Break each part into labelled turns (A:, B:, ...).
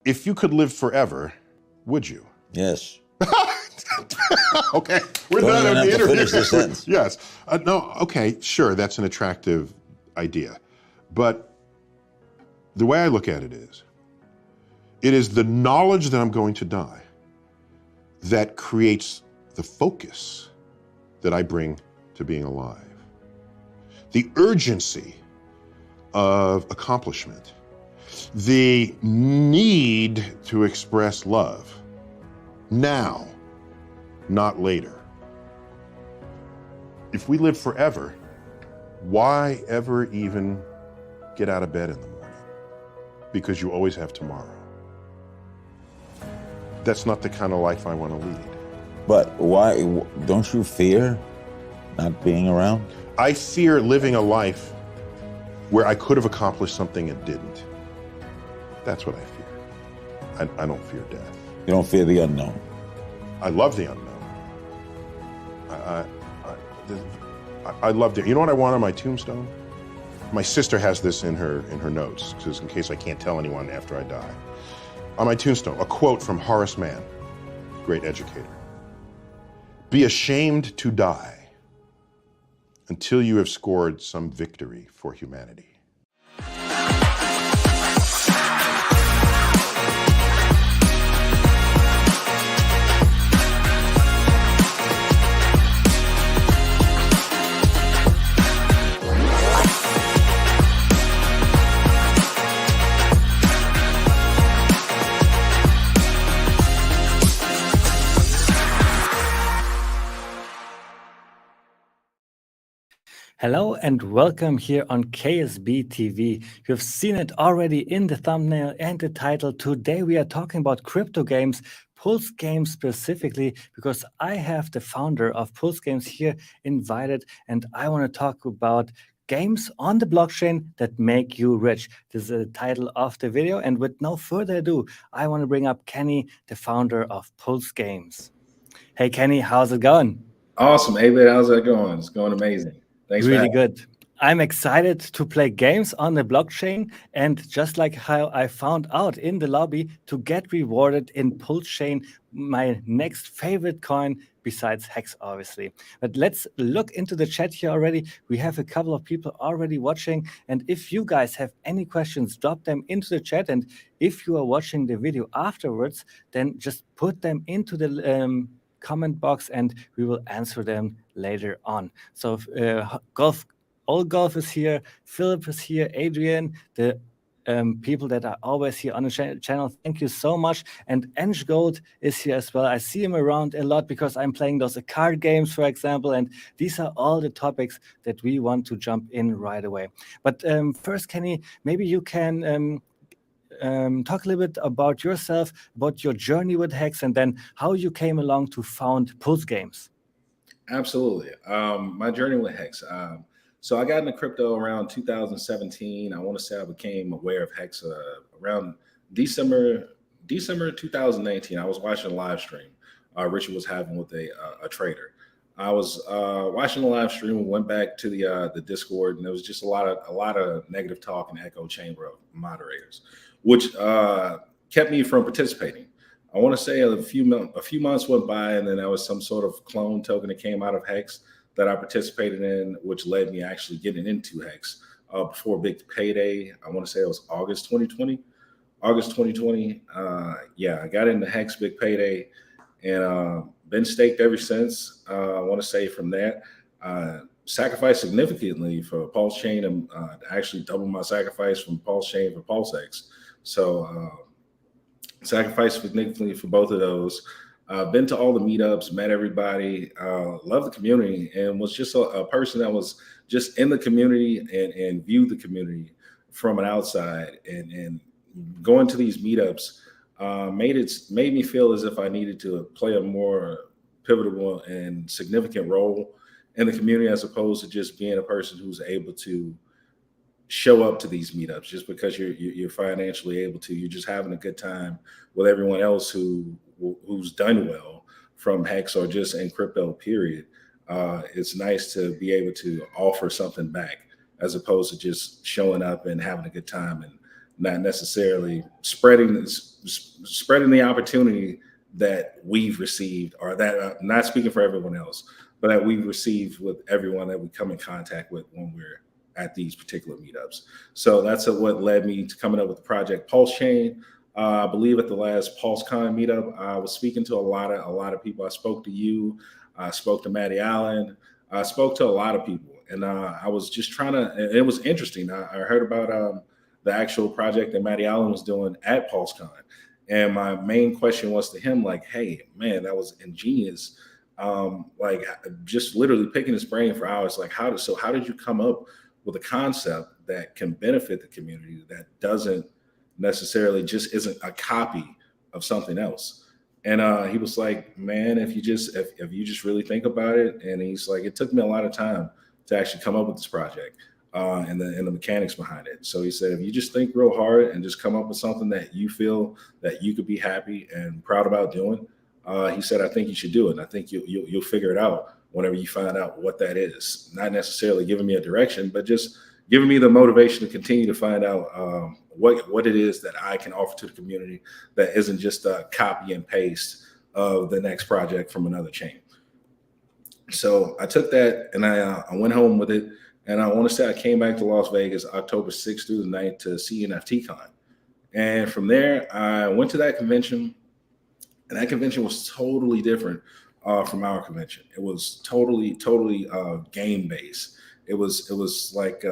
A: If you could live forever, would you?
B: Yes.
A: Okay, we're
B: Don't
A: done
B: even
A: with the
B: have to
A: interview.
B: finish the sentence.
A: Yes. No, okay, sure, that's an attractive idea. But the way I look at it is the knowledge that I'm going to die that creates the focus that I bring to being alive. The urgency of accomplishment, the need to express love now, not later. If we live forever, why ever even get out of bed in the morning? Because you always have tomorrow. That's not the kind of life I want to lead.
B: But why, don't you fear not being around?
A: I fear living a life where I could have accomplished something and didn't. That's what I fear. I don't fear death.
B: You don't fear the unknown?
A: I love the unknown. I love it. You know what I want on my tombstone? My sister has this in her notes, just in case I can't tell anyone after I die. On my tombstone, a quote from Horace Mann, great educator. Be ashamed to die until you have scored some victory for humanity.
C: Hello and welcome here on KSB TV. You've seen it already in the thumbnail and the title. Today we are talking about crypto games, PulseGames specifically, because I have the founder of PulseGames here invited, and I want to talk about games on the blockchain that make you rich. This is the title of the video, and with no further ado, I want to bring up Kenny, the founder of PulseGames. Hey Kenny, how's it going?
D: Awesome, Abed. How's that going? It's going amazing. Thanks for
C: Really
D: having
C: good. I'm excited to play games on the blockchain, and just like how I found out in the lobby, to get rewarded in PulseChain, my next favorite coin besides Hex, obviously. But let's look into the chat here already. We have a couple of people already watching, and if you guys have any questions, drop them into the chat, and if you are watching the video afterwards, then just put them into the comment box and we will answer them later on. So Golf is here, Philip is here, Adrian, the people that are always here on the channel, thank you so much. And Eng Gold is here as well. I see him around a lot because I'm playing those card games, for example, and these are all the topics that we want to jump in right away. But first, Kenny, maybe you can talk a little bit about yourself, about your journey with Hex, and then how you came along to found PulseGames.
D: Absolutely. My journey with Hex. So I got into crypto around 2017. I want to say I became aware of Hex around December 2019. I was watching a live stream Richard was having with a trader. I was watching the live stream, went back to the Discord, and there was just a lot of negative talk and echo chamber of moderators, which kept me from participating. I want to say a few months went by, and then there was some sort of clone token that came out of Hex that I participated in, which led me actually getting into Hex before Big Payday. I want to say it was August 2020. Yeah, I got into Hex Big Payday, and been staked ever since. I want to say from that, sacrificed significantly for PulseChain, and actually doubled my sacrifice from PulseChain for PulseX. So sacrificed significantly for both of those. Been to all the meetups, met everybody, love the community, and was just a person that was just in the community and viewed the community from an outside. And going to these meetups made me feel as if I needed to play a more pivotal and significant role in the community, as opposed to just being a person who's able to show up to these meetups just because you're financially able to. You're just having a good time with everyone else who's done well from Hex or just in crypto, period. It's nice to be able to offer something back as opposed to just showing up and having a good time and not necessarily spreading the opportunity that we've received, or that not speaking for everyone else, but that we've received with everyone that we come in contact with when we're at these particular meetups. So that's what led me to coming up with the project PulseChain. I believe at the last PulseCon meetup, I was speaking to a lot of people. I spoke to you, I spoke to Matty Allen, I spoke to a lot of people, and I was just trying to. And it was interesting. I heard about the actual project that Matty Allen was doing at PulseCon, and my main question was to him, like, "Hey, man, that was ingenious." Like, just literally picking his brain for hours. Like, how did you come up with a concept that can benefit the community, that doesn't necessarily just isn't a copy of something else? And he was like, man, if you just really think about it. And he's like, it took me a lot of time to actually come up with this project and the mechanics behind it. So he said, if you just think real hard and just come up with something that you feel that you could be happy and proud about doing, he said, I think you should do it. And I think you'll figure it out whenever you find out what that is. Not necessarily giving me a direction, but just giving me the motivation to continue to find out what it is that I can offer to the community that isn't just a copy and paste of the next project from another chain. So I took that and I went home with it. And I want to say I came back to Las Vegas October 6th through the 9th to see NFTCon. And from there, I went to that convention. And that convention was totally different from our convention. It was totally game based. It was like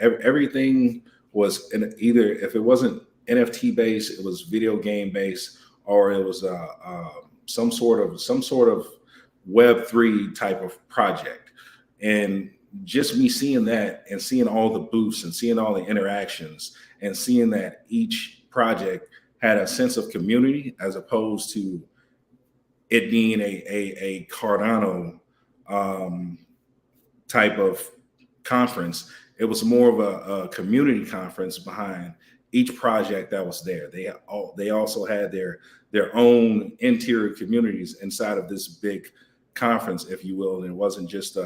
D: everything was either, if it wasn't NFT based, it was video game based, or it was some sort of Web3 type of project. And just me seeing that and seeing all the booths and seeing all the interactions and seeing that each project had a sense of community as opposed to it being a Cardano type of conference. It was more of a community conference behind each project that was there. They also had their own interior communities inside of this big conference, if you will, and it wasn't just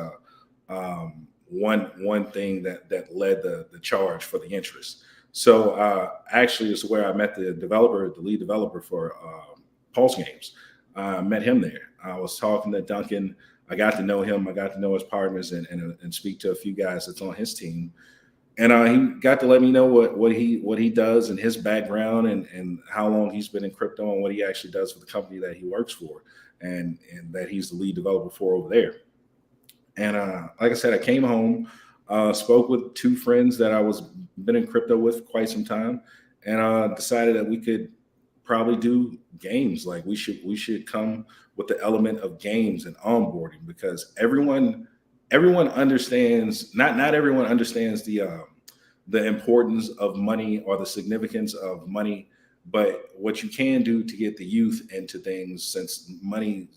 D: one thing that led the charge for the interest. So actually, it's where I met the lead developer for PulseGames. I met him there. I was talking to Duncan. I got to know him. I got to know his partners and speak to a few guys that's on his team. And he got to let me know what he does and his background and how long he's been in crypto and what he actually does for the company that he works for and that he's the lead developer for over there. And like I said, I came home, spoke with two friends that I was been in crypto with for quite some time, and decided that we could probably do games. Like we should come with the element of games and onboarding, because everyone understands, not everyone understands the importance of money or the significance of money, but what you can do to get the youth into things, since money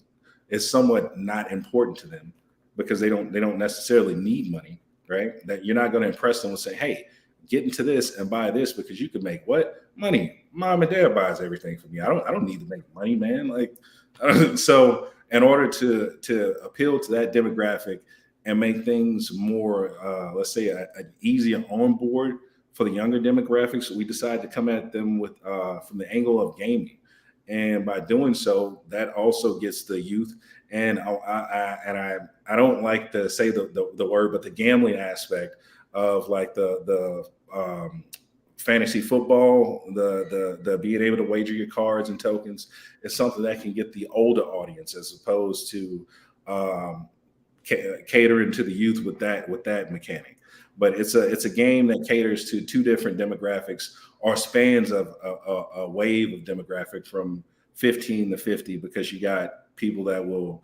D: is somewhat not important to them because they don't necessarily need money, right? That you're not going to impress them with saying, hey, get into this and buy this because you can make what money? Mom and dad buys everything for me. I don't need to make money, man. Like, so in order to appeal to that demographic and make things more, let's say, an easier on board for the younger demographics, we decided to come at them with from the angle of gaming, and by doing so, that also gets the youth. And I don't like to say the word, but the gambling aspect of like the fantasy football, the being able to wager your cards and tokens is something that can get the older audience as opposed to catering to the youth with that mechanic. But it's a game that caters to two different demographics, or spans of a wave of demographic from 15 to 50, because you got people that will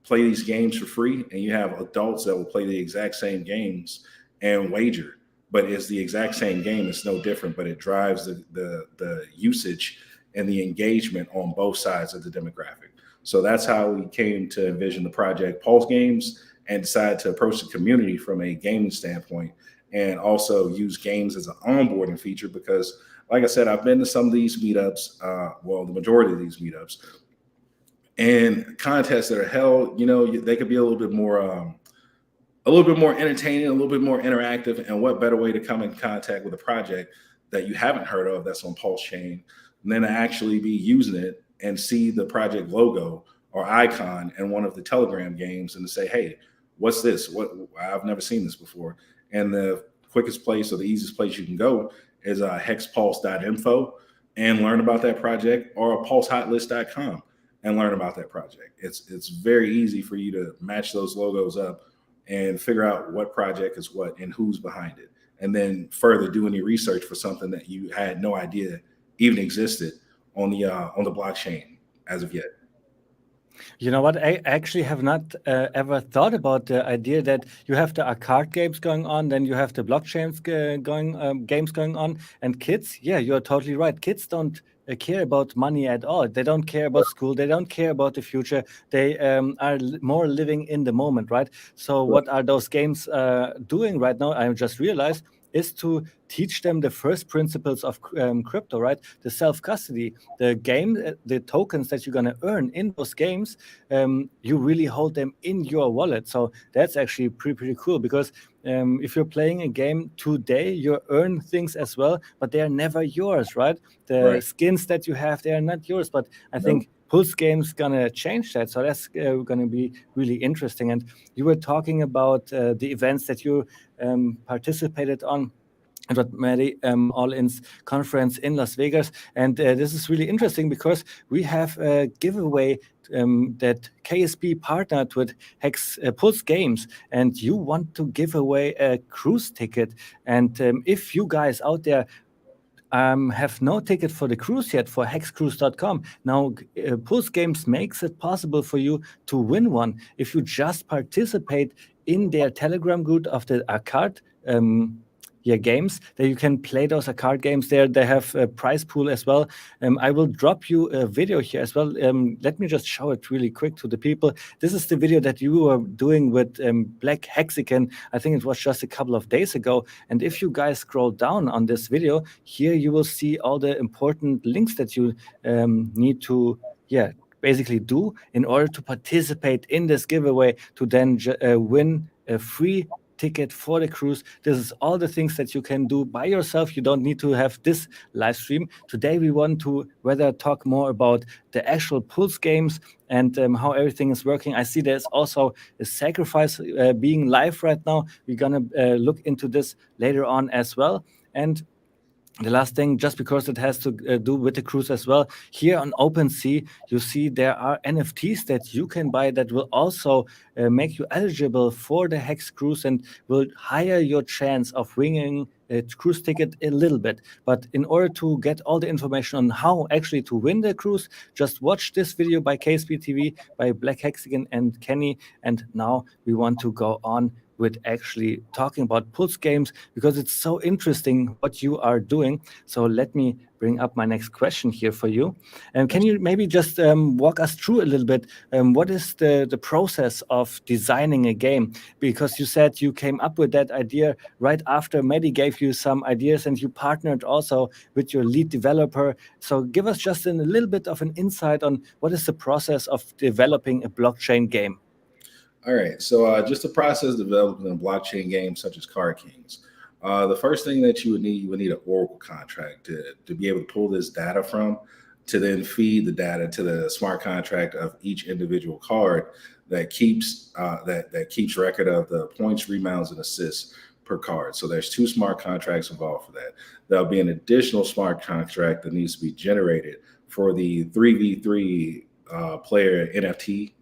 D: play these games for free, and you have adults that will play the exact same games and wager. But it's the exact same game. It's no different, but it drives the usage and the engagement on both sides of the demographic. So that's how we came to envision the project PulseGames and decided to approach the community from a gaming standpoint, and also use games as an onboarding feature, because like I said, I've been to some of these meetups, the majority of these meetups, and contests that are held, they could be a little bit more entertaining, a little bit more interactive. And what better way to come in contact with a project that you haven't heard of that's on Pulse Chain, and then to actually be using it and see the project logo or icon in one of the Telegram games and to say, hey, what's this? What, I've never seen this before. And the quickest place or the easiest place you can go is hexpulse.info and learn about that project, or pulsehotlist.com and learn about that project. It's very easy for you to match those logos up and figure out what project is what and who's behind it. And then further do any research for something that you had no idea even existed on the blockchain as of yet.
C: You know what? I actually have not ever thought about the idea that you have the arcade games going on, then you have the blockchains games going on, and kids. Yeah, you're totally right. Kids don't care about money at all. They don't care about school. They don't care about the future. They are more living in the moment, right? So what are those games doing right now? I just realized is to teach them the first principles of crypto, right? The self-custody, the game, the tokens that you're going to earn in those games, you really hold them in your wallet. So that's actually pretty cool, because if you're playing a game today, you earn things as well, but they're never yours, right? The skins that you have, they are not yours. But I think PulseGames gonna change that, so that's gonna be really interesting. And you were talking about the events that you participated on at what Mary All-In's conference in Las Vegas, and this is really interesting because we have a giveaway that KSP partnered with PulseGames, and you want to give away a cruise ticket. And if you guys out there have no ticket for the cruise yet for hexcruise.com. Now, PulseGames makes it possible for you to win one if you just participate in their Telegram group of the arcade games, that you can play those arcade games there. They have a prize pool as well. I will drop you a video here as well. Let me just show it really quick to the people. This is the video that you were doing with Black Hexican. I think it was just a couple of days ago. And if you guys scroll down on this video, here you will see all the important links that you need to, basically do in order to participate in this giveaway to then win a free ticket for the cruise. This is all the things that you can do by yourself. You don't need to have this live stream. Today we want to rather talk more about the actual PulseGames and how everything is working. I see there's also a sacrifice being live right now. We're gonna look into this later on as well. And the last thing, just because it has to do with the cruise as well, here on OpenSea, you see there are NFTs that you can buy that will also make you eligible for the Hex Cruise and will higher your chance of winning a cruise ticket a little bit. But in order to get all the information on how actually to win the cruise, just watch this video by KSP TV, by Black Hexican and Kenny. And now we want to go on with actually talking about PulseGames, because it's so interesting what you are doing. So let me bring up my next question here for you. Can you maybe just walk us through a little bit, what is the process of designing a game? Because you said you came up with that idea right after Mehdi gave you some ideas, and you partnered also with your lead developer. So give us just a little bit of an insight on what is the process of developing a blockchain game.
D: All right, so just the process of developing a blockchain game such as Card Kings. The first thing that you would need an Oracle contract to be able to pull this data from, to then feed the data to the smart contract of each individual card that keeps that keeps record of the points, rebounds, and assists per card. So there's 2 smart contracts involved for that. There'll be an additional smart contract that needs to be generated for the 3v3 player NFT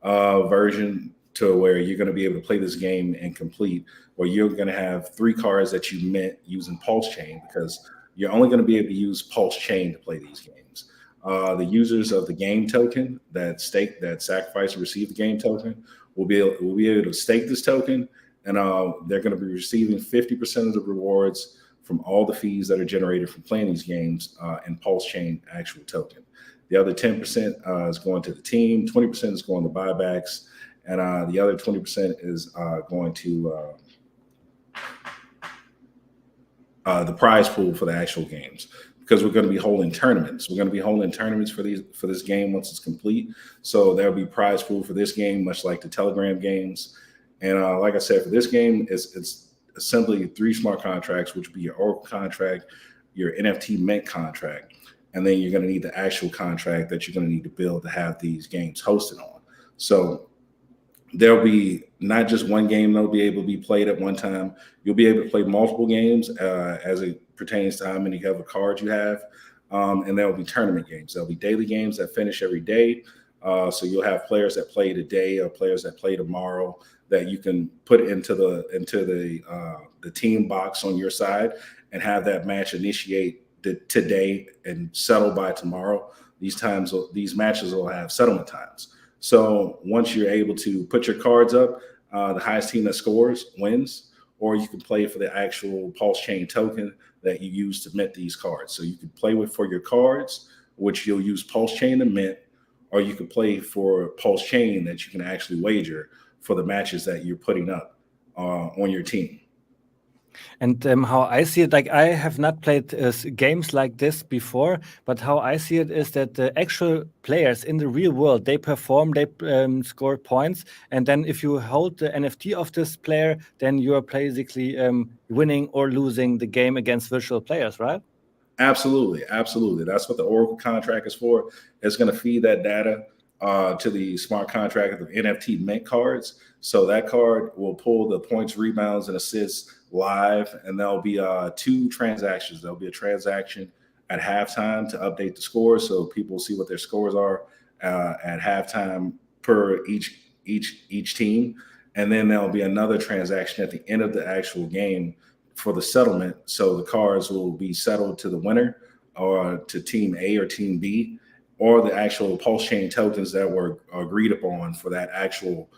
D: version, to where you're going to be able to play this game and complete, or you're going to have 3 cards that you mint using Pulse Chain, because you're only going to be able to use Pulse Chain to play these games. The users of the game token that sacrifice or receive the game token will be able to stake this token, and they're going to be receiving 50% of the rewards from all the fees that are generated from playing these games in Pulse Chain actual token. The other 10% is going to the team, 20% is going to buybacks, and the other 20% is going to the prize pool for the actual games, because we're going to be holding tournaments. We're going to be holding tournaments for this game once it's complete. So there'll be prize pool for this game, much like the Telegram games. And like I said, for this game, it's simply 3 smart contracts, which would be your Oracle contract, your NFT mint contract, and then you're going to need the actual contract that you're going to need to build to have these games hosted on. So there'll be not just one game that'll be able to be played at one time. You'll be able to play multiple games as it pertains to how many other cards you have. And there'll be tournament games. There'll be daily games that finish every day. So you'll have players that play today or players that play tomorrow that you can put into the team box on your side and have that match initiate today and settle by tomorrow. These matches will have settlement times. So once you're able to put your cards up, the highest team that scores wins, or you can play for the actual Pulse Chain token that you use to mint these cards. So you can play for your cards, which you'll use Pulse Chain to mint, or you can play for Pulse Chain that you can actually wager for the matches that you're putting up on your team.
C: And how I see it, like I have not played games like this before, but how I see it is that the actual players in the real world, they perform, they score points, and then if you hold the NFT of this player, then you are basically winning or losing the game against virtual players, right?
D: Absolutely. That's what the Oracle contract is for. It's going to feed that data to the smart contract of the NFT mint cards. So that card will pull the points, rebounds, and assists live, and there'll be 2 transactions. There'll be a transaction at halftime to update the scores, so people see what their scores are at halftime per each team, and then there'll be another transaction at the end of the actual game for the settlement. So the cards will be settled to the winner or to team A or team B, or the actual Pulse Chain tokens that were agreed upon for that actual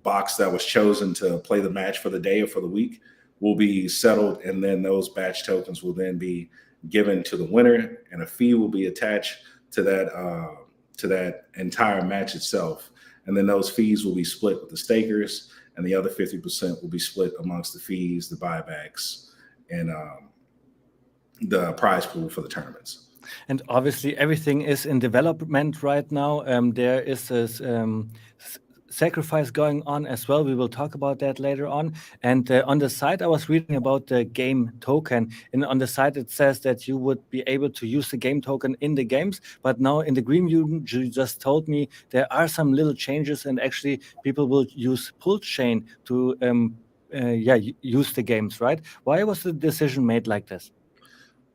D: box that was chosen to play the match for the day or for the week will be settled, and then those batch tokens will then be given to the winner, and a fee will be attached to that entire match itself. And then those fees will be split with the stakers, and the other 50% will be split amongst the fees, the buybacks, and the prize pool for the tournaments.
C: And obviously everything is in development right now. There is this sacrifice going on as well. We will talk about that later on. And on the side, I was reading about the game token. And on the side, it says that you would be able to use the game token in the games. But now in the green room, you just told me there are some little changes, and actually people will use Pulse Chain to use the games, right? Why was the decision made like this?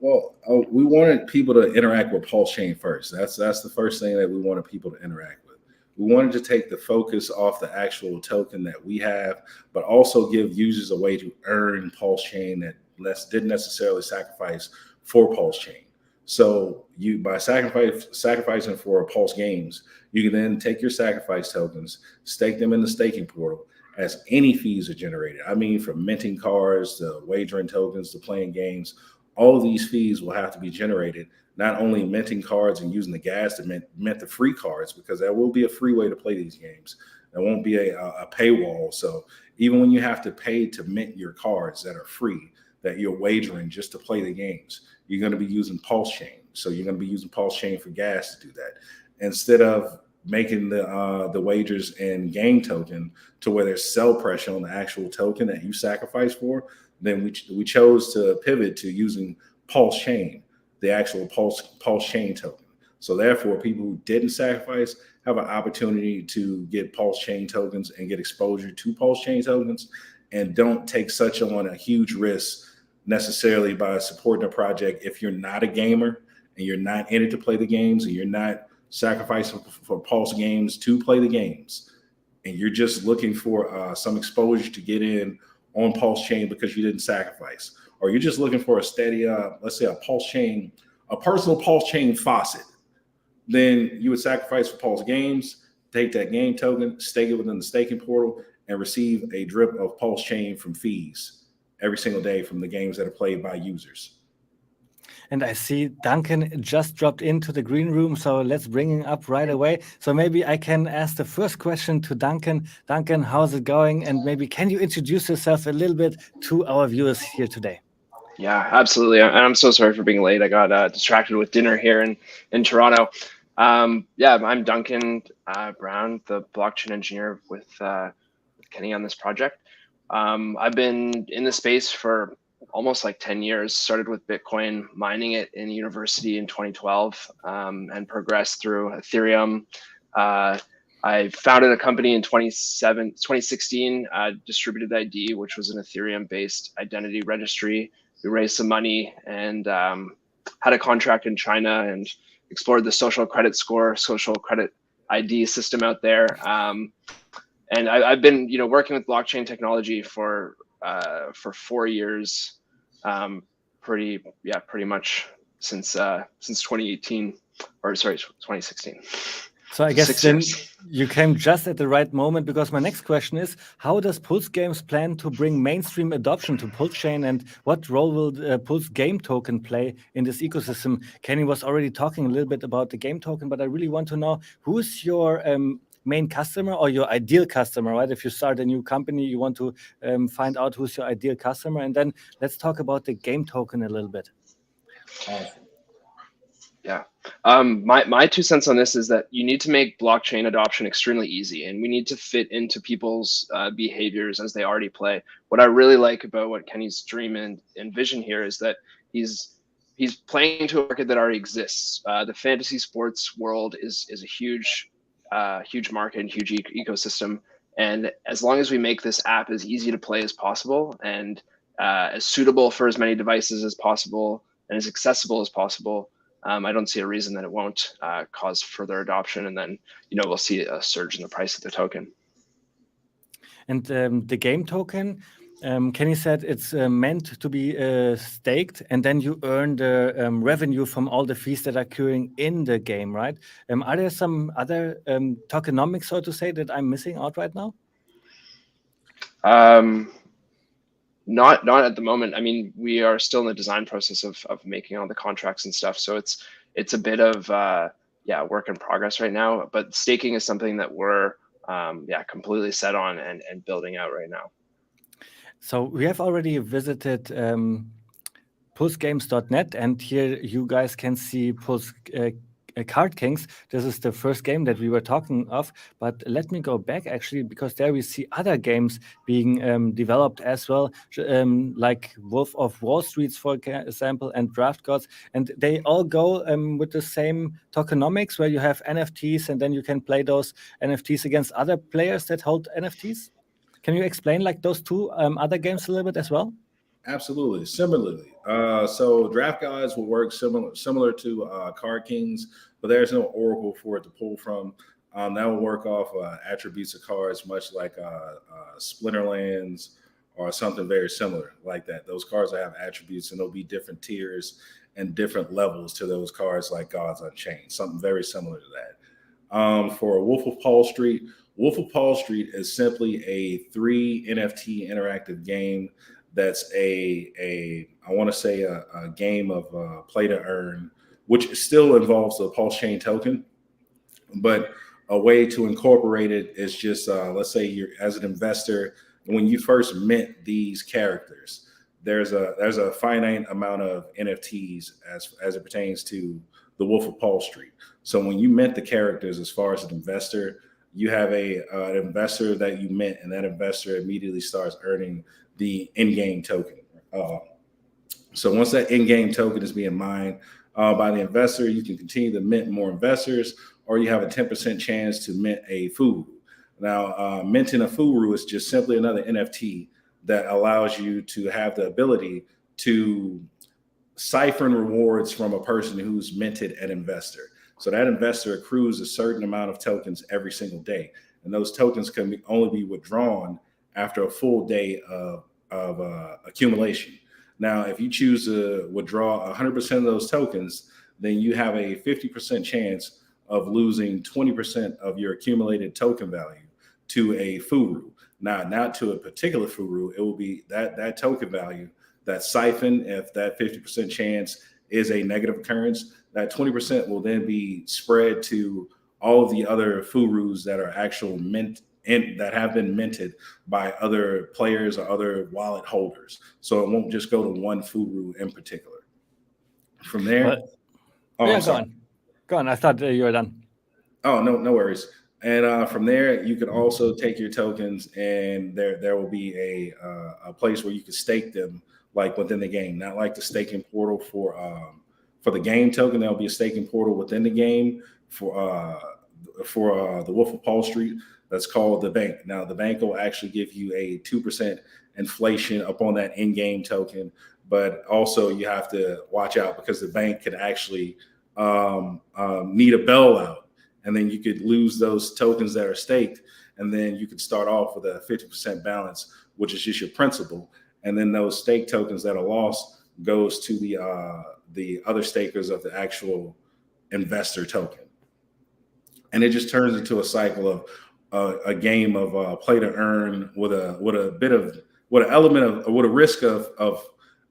D: Well, we wanted people to interact with Pulse Chain first. That's the first thing that we wanted people to interact with. We wanted to take the focus off the actual token that we have, but also give users a way to earn Pulse Chain that didn't necessarily sacrifice for Pulse Chain. So by sacrificing for PulseGames, you can then take your sacrifice tokens, stake them in the staking portal as any fees are generated. I mean, from minting cards to wagering tokens to playing games, all of these fees will have to be generated, not only minting cards and using the gas to mint the free cards, because there will be a free way to play these games. There won't be a paywall. So even when you have to pay to mint your cards that are free, that you're wagering just to play the games, you're going to be using Pulse Chain. So you're going to be using Pulse Chain for gas to do that. Instead of making the wagers in game token to where there's sell pressure on the actual token that you sacrifice for, then we chose to pivot to using Pulse Chain, the actual Pulse Chain token. So therefore, people who didn't sacrifice have an opportunity to get Pulse Chain tokens and get exposure to Pulse Chain tokens, and don't take such on a huge risk necessarily by supporting a project if you're not a gamer and you're not in it to play the games, and you're not sacrificing for PulseGames to play the games, and you're just looking for some exposure to get in on Pulse Chain because you didn't sacrifice, or you're just looking for a steady, let's say a Pulse Chain, a personal Pulse Chain faucet, then you would sacrifice for PulseGames, take that game token, stake it within the staking portal, and receive a drip of Pulse Chain from fees every single day from the games that are played by users.
C: And I see Duncan just dropped into the green room, so let's bring him up right away. So maybe I can ask the first question to Duncan. Duncan, how's it going? And maybe can you introduce yourself a little bit to our viewers here today?
E: Yeah, absolutely. And I'm so sorry for being late. I got distracted with dinner here in Toronto. Yeah, I'm Duncan Brown, the blockchain engineer with Kenny on this project. I've been in the space for almost like 10 years. Started with Bitcoin, mining it in university in 2012, and progressed through Ethereum. I founded a company in 2016, Distributed ID, which was an Ethereum-based identity registry. We raised some money and had a contract in China and explored the social credit score, social credit ID system out there. And I've been, working with blockchain technology for 4 years, pretty much since 2018, or sorry, 2016.
C: So I guess
E: 6
C: then
E: years.
C: you came just at the right moment, because my next question is, how does PulseGames plan to bring mainstream adoption to PulseChain, and what role will the Pulse Game Token play in this ecosystem? Kenny was already talking a little bit about the game token, but I really want to know, who's your main customer or your ideal customer, right? If you start a new company, you want to find out who's your ideal customer, and then let's talk about the game token a little bit.
D: Awesome.
E: Yeah. My 2 cents on this is that you need to make blockchain adoption extremely easy, and we need to fit into people's behaviors as they already play. What I really like about what Kenny's dream and vision here is that he's playing to a market that already exists. The fantasy sports world is a huge market and huge ecosystem. And as long as we make this app as easy to play as possible, and as suitable for as many devices as possible, and as accessible as possible, I don't see a reason that it won't cause further adoption, and then we'll see a surge in the price of the token.
C: And the game token, Kenny said it's meant to be staked, and then you earn the revenue from all the fees that are occurring in the game, right? Are there some other tokenomics, so to say, that I'm missing out right now?
E: Not at the moment. I mean, we are still in the design process of making all the contracts and stuff. So it's a bit of work in progress right now. But staking is something that we're completely set on and building out right now.
C: So we have already visited PulseGames.net, and here you guys can see Pulse Card Kings. This is the first game that we were talking of, but let me go back actually, because there we see other games being developed as well, like Wolf of Wall Street, for example, and Draft Gods, and they all go with the same tokenomics, where you have NFTs, and then you can play those NFTs against other players that hold NFTs. Can you explain like those two other games a little bit as well?
D: Absolutely. Similarly, so Draft Gods will work similar to Card Kings, but there's no oracle for it to pull from. That will work off attributes of cards, much like Splinterlands or something very similar like that. Those cards will have attributes, and there'll be different tiers and different levels to those cards, like Gods Unchained, something very similar to that. For Wolf of Wall Street is simply a 3 NFT interactive game. That's I want to say a game of play to earn, which still involves the PulseChain token, but a way to incorporate it is just, let's say you're, as an investor, when you first mint these characters, there's a finite amount of NFTs as it pertains to the Wolf of Wall Street. So when you mint the characters, as far as an investor, you have an investor that you mint, and that investor immediately starts earning the in-game token. So once that in-game token is being mined by the investor, you can continue to mint more investors, or you have a 10% chance to mint a Furu. Now, minting a Furu is just simply another NFT that allows you to have the ability to siphon rewards from a person who's minted an investor. So that investor accrues a certain amount of tokens every single day, and those tokens can only be withdrawn after a full day of accumulation. Now, if you choose to withdraw 100% of those tokens, then you have a 50% chance of losing 20% of your accumulated token value to a Furu. Now, not to a particular Furu, it will be that token value, that siphon. If that 50% chance is a negative occurrence, that 20% will then be spread to all of the other Furus that are actual mint and that have been minted by other players or other wallet holders. So it won't just go to one Furu in particular. From there,
C: go on. I thought you were done.
D: Oh, no worries. And from there, you can also take your tokens, and there will be a place where you can stake them like within the game, not like the staking portal for the game token. There'll be a staking portal within the game for the Wolf of Wall Street. That's called the bank. Now the bank will actually give you a 2% inflation upon that in-game token, but also you have to watch out because the bank can actually need a bailout, and then you could lose those tokens that are staked, and then you could start off with a 50% balance, which is just your principal, and then those stake tokens that are lost goes to the other stakers of the actual investor token, and it just turns into a cycle of a game of play to earn with a risk of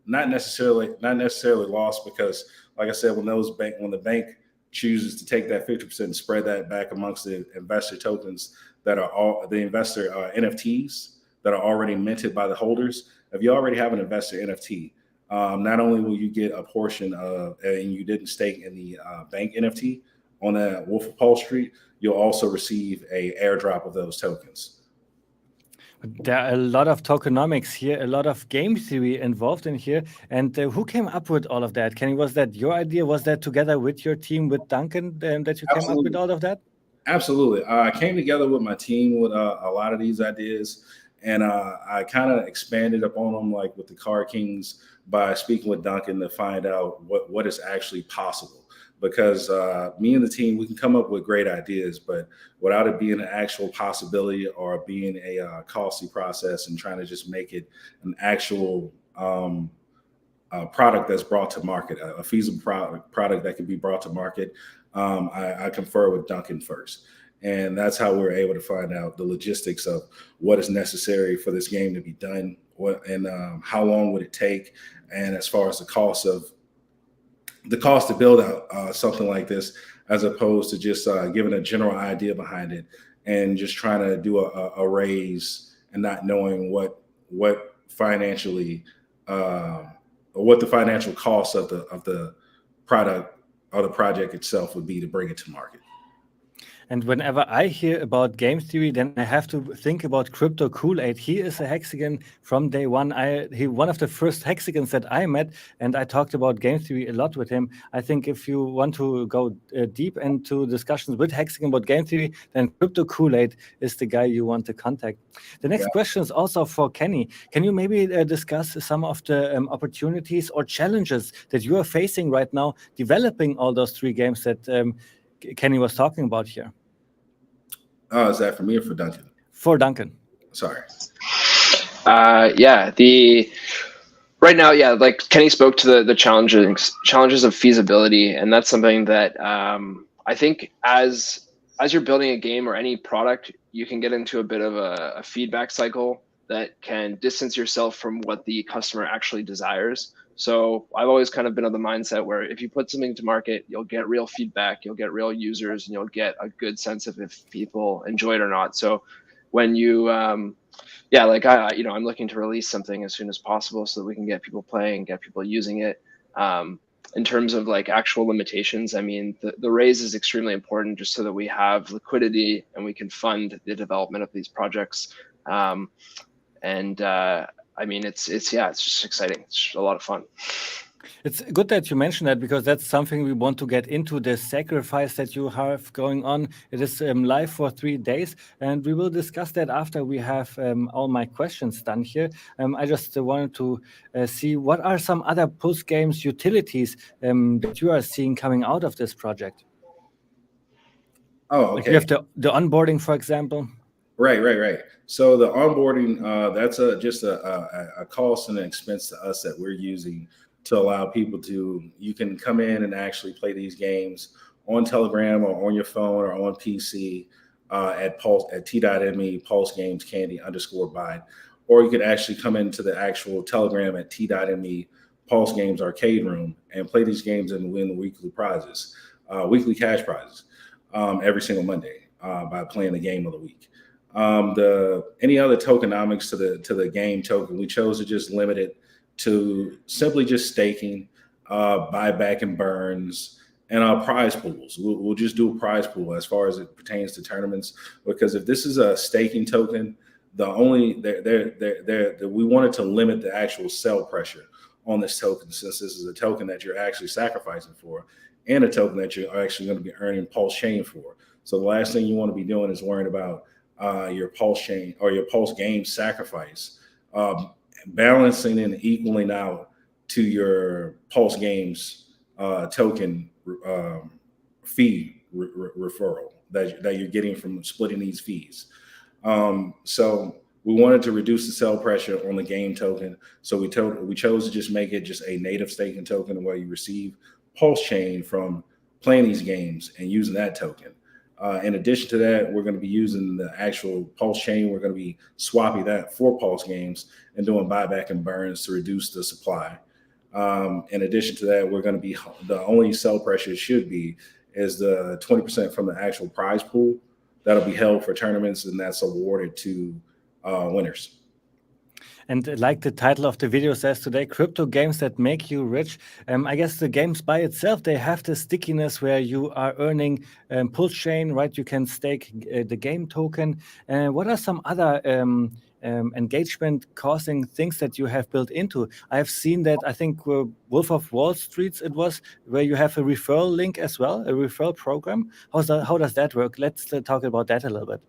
D: not necessarily lost, because like I said, when the bank chooses to take that 50% and spread that back amongst the investor tokens that are all the investor NFTs that are already minted by the holders. If you already have an investor NFT, not only will you get a portion of, and you didn't stake in the bank NFT on that Wolf of Wall Street, you'll also receive a airdrop of those tokens.
C: There are a lot of tokenomics here, a lot of game theory involved in here. And who came up with all of that? Kenny, was that your idea? Was that together with your team, with Duncan, that you came up with all of that?
D: Absolutely. I came together with my team with a lot of these ideas, and I kind of expanded upon them, like with the Card Kings, by speaking with Duncan to find out what is actually possible. Because me and the team, we can come up with great ideas, but without it being an actual possibility or being a costly process and trying to just make it an actual product that's brought to market, a feasible product that can be brought to market, I confer with Duncan first. And that's how we were able to find out the logistics of what is necessary for this game to be done, and how long would it take, and as far as the cost to build out something like this, as opposed to just giving a general idea behind it and just trying to do a raise and not knowing what financially what the financial cost of the product or the project itself would be to bring it to market.
C: And whenever I hear about game theory, then I have to think about Crypto Kool-Aid. He is a Hexican from day one. He one of the first Hexicans that I met, and I talked about game theory a lot with him. I think if you want to go deep into discussions with Hexican about game theory, then Crypto Kool-Aid is the guy you want to contact. The next question is also for Kenny. Can you maybe discuss some of the opportunities or challenges that you are facing right now, developing all those 3 games that Kenny was talking about here?
D: Is that for me or for Duncan?
C: For Duncan.
D: Sorry.
E: Right now, like Kenny spoke to the challenges of feasibility, and that's something that I think as you're building a game or any product, you can get into a bit of a feedback cycle that can distance yourself from what the customer actually desires. So I've always kind of been of the mindset where if you put something to market, you'll get real feedback, you'll get real users, and you'll get a good sense of if people enjoy it or not. So when you, I'm looking to release something as soon as possible so that we can get people playing, get people using it. In terms of like actual limitations, I mean, the raise is extremely important just so that we have liquidity and we can fund the development of these projects. I mean, it's just exciting. It's just a lot of fun.
C: It's good that you mentioned that, because that's something we want to get into, the sacrifice that you have going on. It is live for 3 days, and we will discuss that after we have all my questions done here. I just wanted to see what are some other PulseGames utilities that you are seeing coming out of this project.
D: Oh, okay.
C: Like you have the onboarding, for example.
D: Right. So the onboarding, that's just a cost and an expense to us that we're using to allow people you can come in and actually play these games on Telegram or on your phone or on PC at t.me PulseGames Candy _bide, or you could actually come into the actual Telegram at t.me PulseGames Arcade Room and play these games and win weekly prizes, weekly cash prizes every single Monday by playing the game of the week. Any other tokenomics to the game token, we chose to just limit it to simply just staking, buyback and burns, and our prize pools. We'll just do a prize pool as far as it pertains to tournaments, because if this is a staking token, we wanted to limit the actual sell pressure on this token, since this is a token that you're actually sacrificing for, and a token that you're actually going to be earning Pulse Chain for. So the last thing you want to be doing is worrying about your Pulse Chain or your PulseGames sacrifice, balancing and equaling out to your PulseGames token fee referral that you're getting from splitting these fees. So we wanted to reduce the sell pressure on the game token. So we chose to just make it just a native staking token where you receive Pulse Chain from playing these games and using that token. In addition to that, we're going to be using the actual Pulse Chain. We're going to be swapping that for PulseGames and doing buyback and burns to reduce the supply. In addition to that, we're going to be, the only sell pressure should be is the 20% from the actual prize pool that'll be held for tournaments, and that's awarded to winners.
C: And like the title of the video says today, crypto games that make you rich. I guess the games by itself, they have the stickiness where you are earning Pulse Chain, right? You can stake the game token. What are some other engagement causing things that you have built into? I've seen that, I think Wolf of Wall Street it was, where you have a referral link as well, a referral program. How does that work? Let's talk about that a little bit.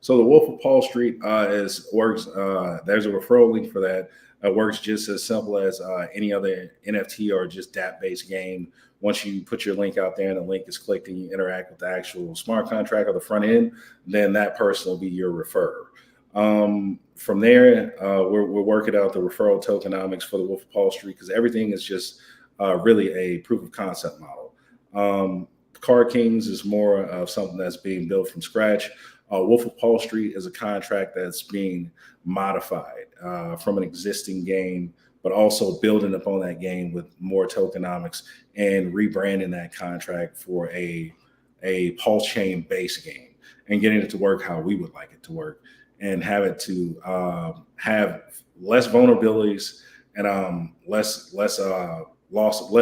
D: So the Wolf of Wall Street works. There's a referral link for that. It works just as simple as any other NFT or just DApp-based game. Once you put your link out there and the link is clicked and you interact with the actual smart contract or the front end, then that person will be your referrer. From there, we're working out the referral tokenomics for the Wolf of Wall Street, because everything is just really a proof of concept model. Card Kings is more of something that's being built from scratch. Wolf of Wall Street is a contract that's being modified from an existing game, but also building upon that game with more tokenomics and rebranding that contract for a Pulse Chain based game and getting it to work how we would like it to work, and have it to have less vulnerabilities and less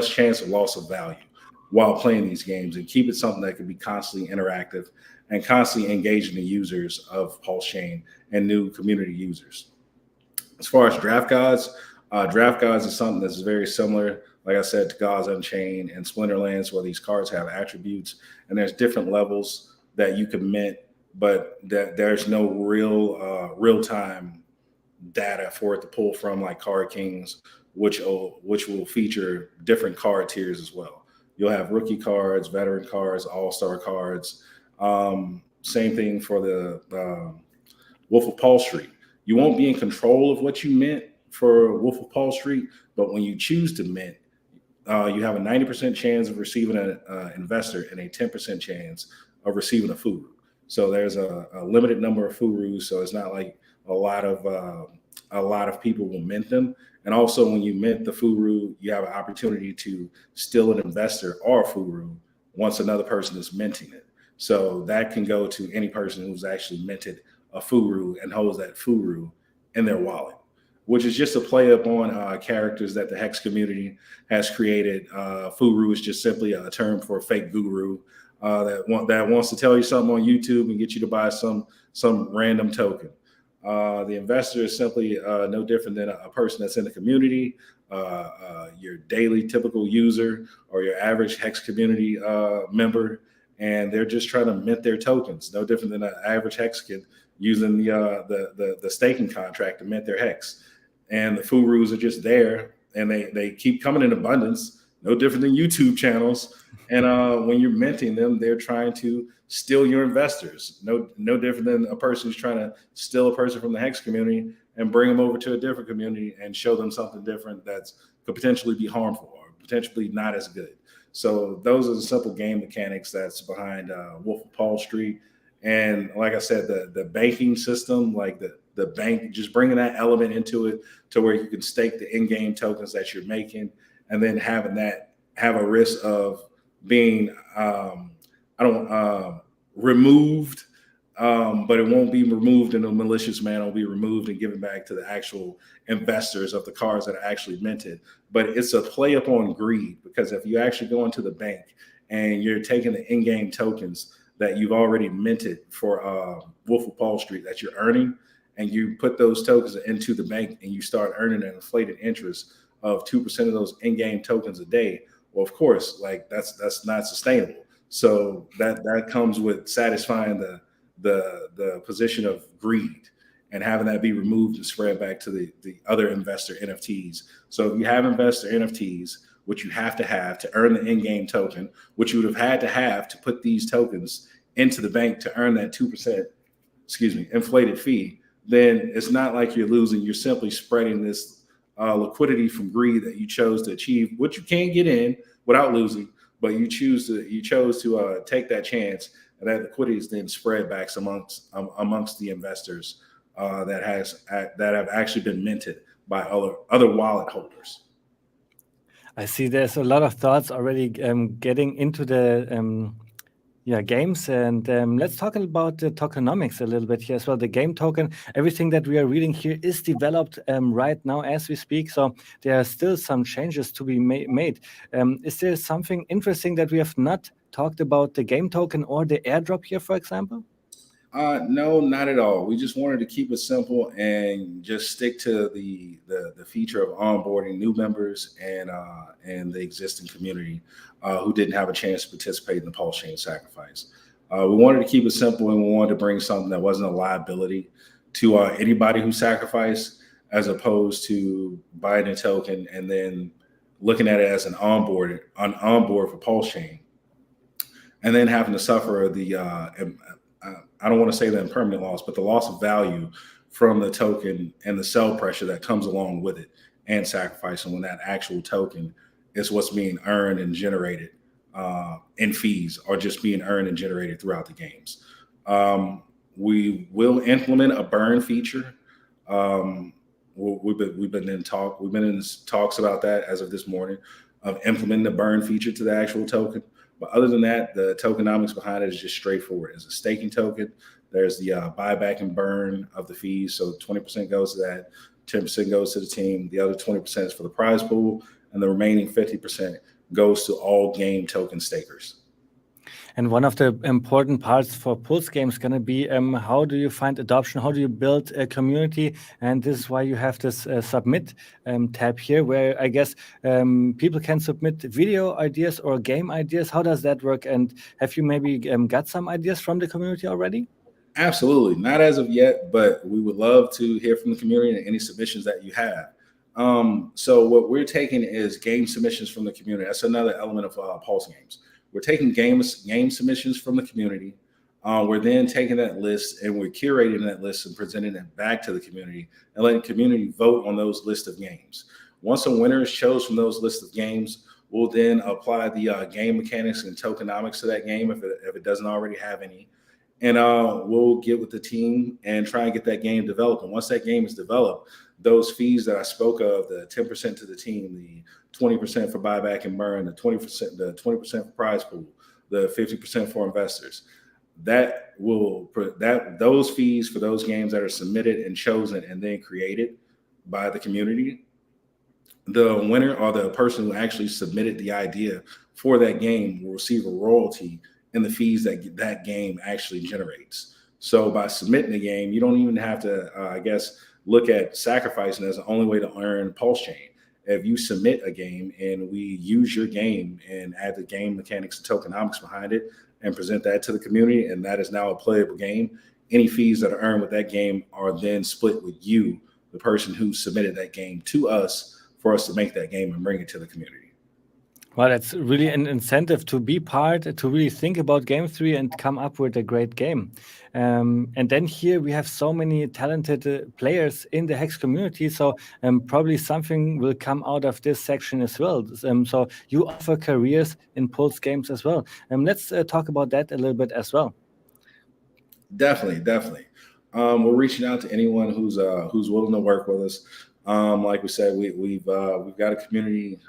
D: chance of loss of value while playing these games, and keep it something that can be constantly interactive and constantly engaging the users of Pulse Chain and new community users. As far as Draft Gods is something that's very similar, like I said, to Gods Unchained and Splinterlands, where these cards have attributes and there's different levels that you can mint, but that there's no real-time data for it to pull from, like Card Kings, which will feature different card tiers as well. You'll have rookie cards, veteran cards, all-star cards. Same thing for the Wolf of Wall Street. You won't be in control of what you mint for Wolf of Wall Street, but when you choose to mint, you have a 90% chance of receiving an investor and a 10% chance of receiving a Furu. So there's a limited number of Furus, so it's not like a lot of people will mint them. And also, when you mint the Furu, you have an opportunity to steal an investor or a Furu once another person is minting it. So that can go to any person who's actually minted a Furu and holds that Furu in their wallet, which is just a play up on characters that the Hex community has created. Furu is just simply a term for a fake guru that wants to tell you something on YouTube and get you to buy some random token. The investor is simply no different than a person that's in the community, your daily typical user or your average Hex community member, and they're just trying to mint their tokens, no different than an average Hexican using the staking contract to mint their Hex. And the Furus are just there, and they keep coming in abundance, no different than YouTube channels. And when you're minting them, they're trying to steal your investors. No different than a person who's trying to steal a person from the Hex community and bring them over to a different community and show them something different that's could potentially be harmful or potentially not as good. So those are the simple game mechanics that's behind Wolf of Wall Street. And like I said, the banking system, like the bank, just bringing that element into it to where you can stake the in-game tokens that you're making, and then having that have a risk of being removed, but it won't be removed in a malicious manner. It'll be removed and given back to the actual investors of the cards that are actually minted. But it's a play up on greed, because if you actually go into the bank and you're taking the in-game tokens that you've already minted for Wolf of Wall Street that you're earning, and you put those tokens into the bank and you start earning an inflated interest of 2% of those in-game tokens a day, well, of course, like that's not sustainable. So that comes with satisfying the position of greed and having that be removed and spread back to the other investor NFTs. So if you have investor NFTs, which you have to earn the in-game token, which you would have had to put these tokens into the bank to earn that 2%, inflated fee, then it's not like you're losing. You're simply spreading this liquidity from greed that you chose to achieve, which you can get in without losing, but you chose to take that chance, and that liquidity is then spread back amongst the investors that have actually been minted by other wallet holders.
C: I see there's a lot of thoughts already getting into the games, and let's talk about the tokenomics a little bit here as well. The game token, everything that we are reading here is developed right now as we speak, so there are still some changes to be made. Is there something interesting that we have not talked about the game token or the airdrop here, for example?
D: No, not at all. We just wanted to keep it simple and just stick to the feature of onboarding new members and the existing community who didn't have a chance to participate in the Pulse Chain sacrifice. We wanted to keep it simple, and we wanted to bring something that wasn't a liability to anybody who sacrificed, as opposed to buying a token and then looking at it as an onboard for Pulse Chain, and then having to suffer the I don't want to say the impermanent loss, but the loss of value from the token and the sell pressure that comes along with it, and sacrificing when that actual token is what's being earned and generated in fees, or just being earned and generated throughout the games. We will implement a burn feature. We've been in talks about that as of this morning, of implementing the burn feature to the actual token. But other than that, the tokenomics behind it is just straightforward. It's a staking token. There's the buyback and burn of the fees. So 20% goes to that, 10% goes to the team. The other 20% is for the prize pool, and the remaining 50% goes to all game token stakers.
C: And one of the important parts for PulseGames is going to be how do you find adoption? How do you build a community? And this is why you have this submit tab here, where I guess people can submit video ideas or game ideas. How does that work? And have you maybe got some ideas from the community already?
D: Absolutely. Not as of yet, but we would love to hear from the community and any submissions that you have. So what we're taking is game submissions from the community. That's another element of PulseGames. We're taking game submissions from the community. We're then taking that list and we're curating that list and presenting it back to the community and letting the community vote on those list of games. Once a winner is chosen from those list of games, we'll then apply the game mechanics and tokenomics to that game if it doesn't already have any. And we'll get with the team and try and get that game developed. And once that game is developed, those fees that I spoke of, the 10% to the team, the 20% for buyback and burn, the 20% for prize pool, the 50% for investors, those fees for those games that are submitted and chosen and then created by the community, the winner or the person who actually submitted the idea for that game will receive a royalty in the fees that game actually generates. So by submitting the game, you don't even have to, look at sacrificing as the only way to earn Pulse Chain. If you submit a game and we use your game and add the game mechanics and tokenomics behind it and present that to the community, and that is now a playable game, any fees that are earned with that game are then split with you, the person who submitted that game to us, for us to make that game and bring it to the community.
C: Well, that's really an incentive to be part, to really think about Game 3 and come up with a great game. And then here we have so many talented players in the Hex community, so probably something will come out of this section as well. So you offer careers in PulseGames as well. Let's talk about that a little bit as well.
D: Definitely. We're reaching out to anyone who's willing to work with us. Like we said, we've got a community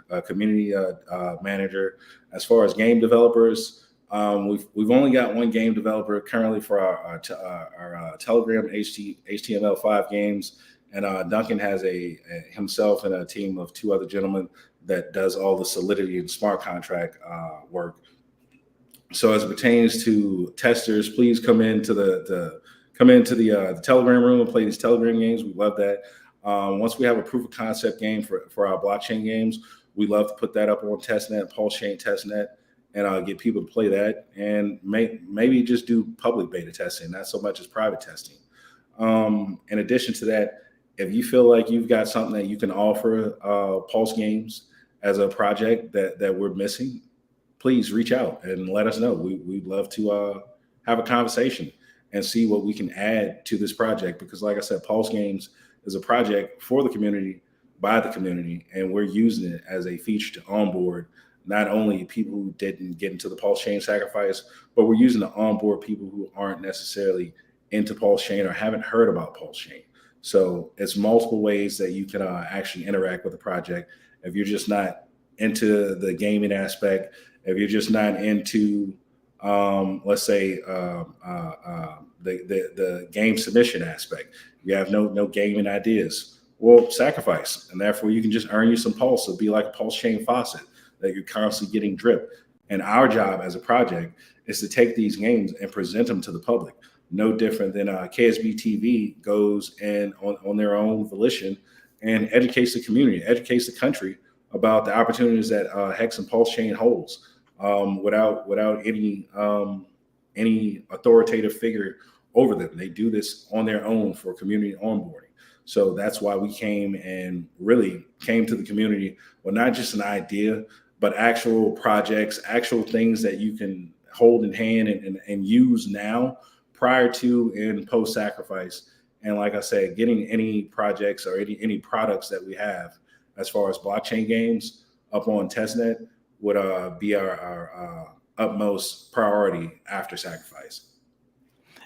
D: manager. As far as game developers, we've only got one game developer currently for our Telegram HTML5 games, and Duncan has himself and a team of two other gentlemen that does all the Solidity and smart contract work. So as it pertains to testers, please come into the come into the Telegram room and play these Telegram games. We love that. Once we have a proof of concept game for our blockchain games, we love to put that up on testnet, PulseChain testnet, and get people to play that, and maybe just do public beta testing, not so much as private testing. In addition to that, if you feel like you've got something that you can offer PulseGames as a project that we're missing, please reach out and let us know. We'd love to have a conversation and see what we can add to this project, because like I said, PulseGames is a project for the community, by the community, and we're using it as a feature to onboard not only people who didn't get into the PulseChain sacrifice, but we're using to onboard people who aren't necessarily into PulseChain or haven't heard about PulseChain. So it's multiple ways that you can actually interact with the project. If you're just not into the gaming aspect, if you're just not into, let's say, the game submission aspect, you have no gaming ideas, well, sacrifice, and therefore you can just earn you some pulse. It'll be like a PulseChain faucet that you're constantly getting drip. And our job as a project is to take these games and present them to the public. No different than KSB TV goes and on their own volition and educates the community, educates the country about the opportunities that Hex and PulseChain holds, without any authoritative figure over them. They do this on their own for community onboarding. So that's why we came to the community with not just an idea, but actual projects, actual things that you can hold in hand and use now, prior to and post sacrifice. And like I said, getting any projects or any products that we have as far as blockchain games up on testnet would be our utmost priority after sacrifice.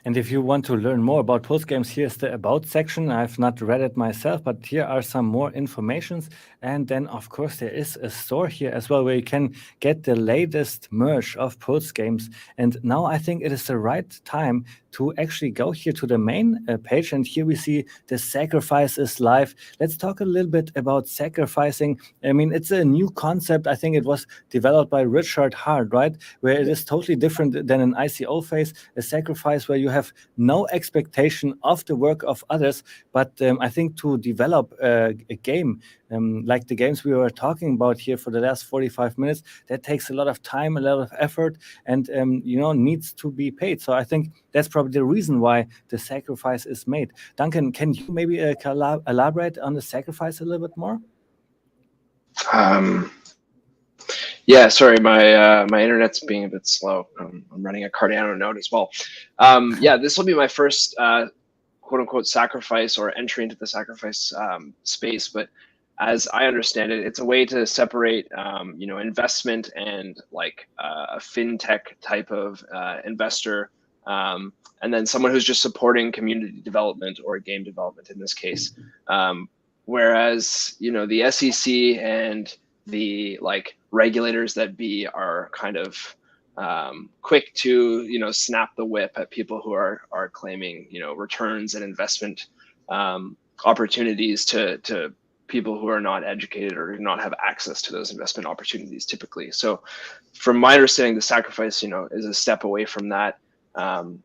C: And if you want to learn more about PulseGames, here's the About section. I've not read it myself, but here are some more informations. And then, of course, there is a store here as well where you can get the latest merch of PulseGames. And now I think it is the right time to actually go here to the main page. And here we see the sacrifice is live. Let's talk a little bit about sacrificing. I mean, it's a new concept. I think it was developed by Richard Hart, right? Where it is totally different than an ICO phase, a sacrifice where you have no expectation of the work of others. But I think to develop a game, like the games we were talking about here for the last 45 minutes, that takes a lot of time, a lot of effort, and needs to be paid. So I think that's probably the reason why the sacrifice is made. Duncan, can you maybe elaborate on the sacrifice a little bit more?
E: Yeah, sorry, my internet's being a bit slow. I'm running a Cardano node as well. Yeah, this will be my first quote unquote sacrifice or entry into the sacrifice space. But as I understand it, it's a way to separate investment and like a fintech type of investor, and then someone who's just supporting community development or game development in this case. Whereas the SEC and the regulators that be are kind of quick to snap the whip at people who are claiming returns and investment opportunities to people who are not educated or do not have access to those investment opportunities typically. So from my understanding, the sacrifice is a step away from that,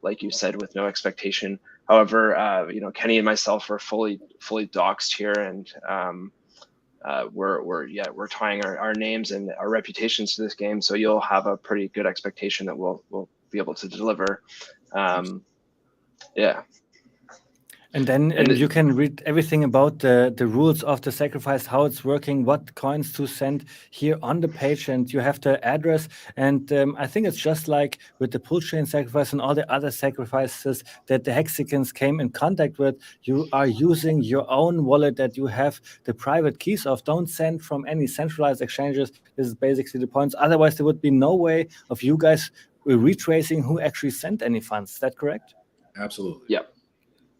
E: like you said, with no expectation. However, Kenny and myself are fully doxed here, and we're tying our names and our reputations to this game, so you'll have a pretty good expectation that we'll be able to deliver. Yeah.
C: And then you can read everything about the rules of the sacrifice, how it's working, what coins to send here on the page, and you have the address. And I think it's just like with the PulseChain sacrifice and all the other sacrifices that the Hexicans came in contact with. You are using your own wallet that you have the private keys of. Don't send from any centralized exchanges. This is basically the points. Otherwise, there would be no way of you guys retracing who actually sent any funds. Is that correct?
D: Absolutely.
E: Yep.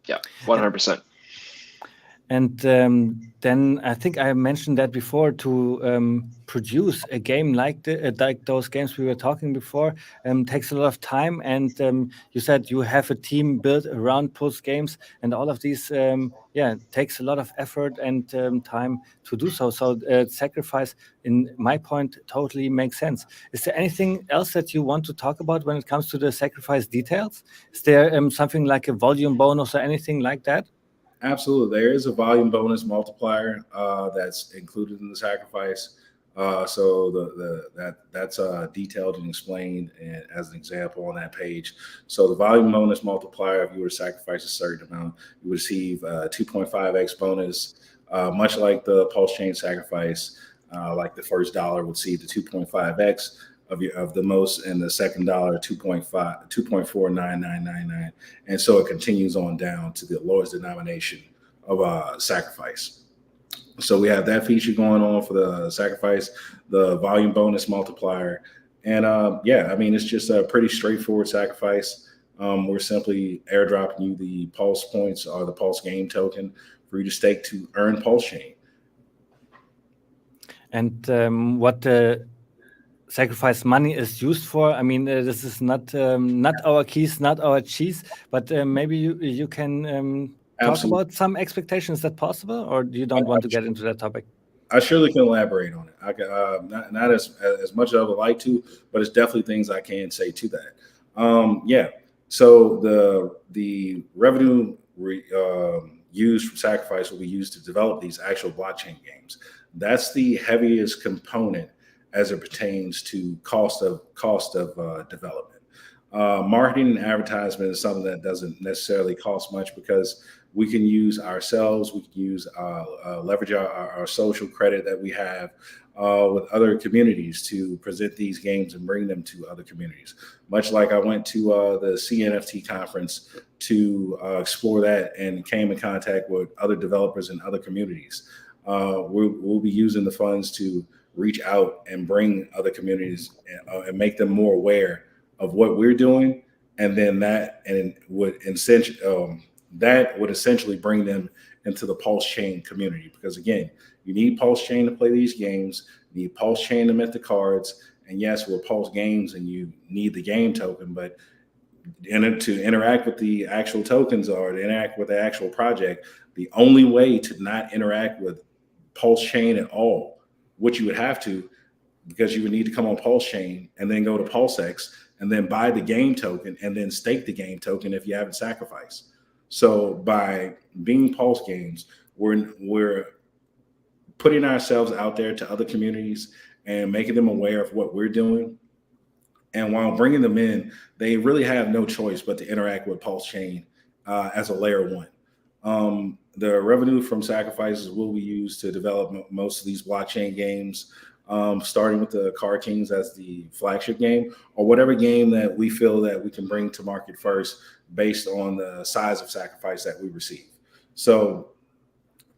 E: Yeah, 100%.
C: And then I think I mentioned that before, to produce a game like those games we were talking before takes a lot of time. And you said you have a team built around PulseGames, and all of these, takes a lot of effort and time to do so. So sacrifice, in my point, totally makes sense. Is there anything else that you want to talk about when it comes to the sacrifice details? Is there something like a volume bonus or anything like that?
D: Absolutely. There is a volume bonus multiplier that's included in the sacrifice. That's detailed and explained as an example on that page. So the volume bonus multiplier, if you were to sacrifice a certain amount, you would receive 2.5x bonus, much like the pulse chain sacrifice. Like the first dollar would see the 2.5x of the most, and the second dollar 2.49999, and so it continues on down to the lowest denomination of sacrifice. So we have that feature going on for the sacrifice, the volume bonus multiplier, and it's just a pretty straightforward sacrifice. We're simply airdropping you the pulse points or the pulse game token for you to stake to earn pulse chain.
C: And what the sacrifice money is used for? I mean, this is not our keys, not our cheese, but maybe you can talk about some expectations. Is that possible, or you don't want to get into that topic?
D: I surely can elaborate on it. I can, not as much as I would like to, but it's definitely things I can say to that. So the revenue used from sacrifice will be used to develop these actual blockchain games. That's the heaviest component as it pertains to cost of development. Marketing and advertisement is something that doesn't necessarily cost much, because we can use ourselves, we can use leverage our social credit that we have with other communities to present these games and bring them to other communities. Much like I went to the CNFT conference to explore that and came in contact with other developers in other communities. We'll be using the funds to reach out and bring other communities and make them more aware of what we're doing, and then that would essentially bring them into the Pulse Chain community. Because again, you need Pulse Chain to play these games, you need Pulse Chain to mint the cards, and yes, we're Pulse Games and you need the game token, but to interact with the actual tokens or to interact with the actual project, the only way to not interact with Pulse Chain at all, which you would have to, because you would need to come on Pulse Chain and then go to PulseX and then buy the game token and then stake the game token if you haven't sacrificed. So by being Pulse Games, we're putting ourselves out there to other communities and making them aware of what we're doing. And while bringing them in, they really have no choice but to interact with Pulse Chain as a layer one. The revenue from sacrifices will be used to develop most of these blockchain games, starting with the Card Kings as the flagship game, or whatever game that we feel that we can bring to market first based on the size of sacrifice that we receive. So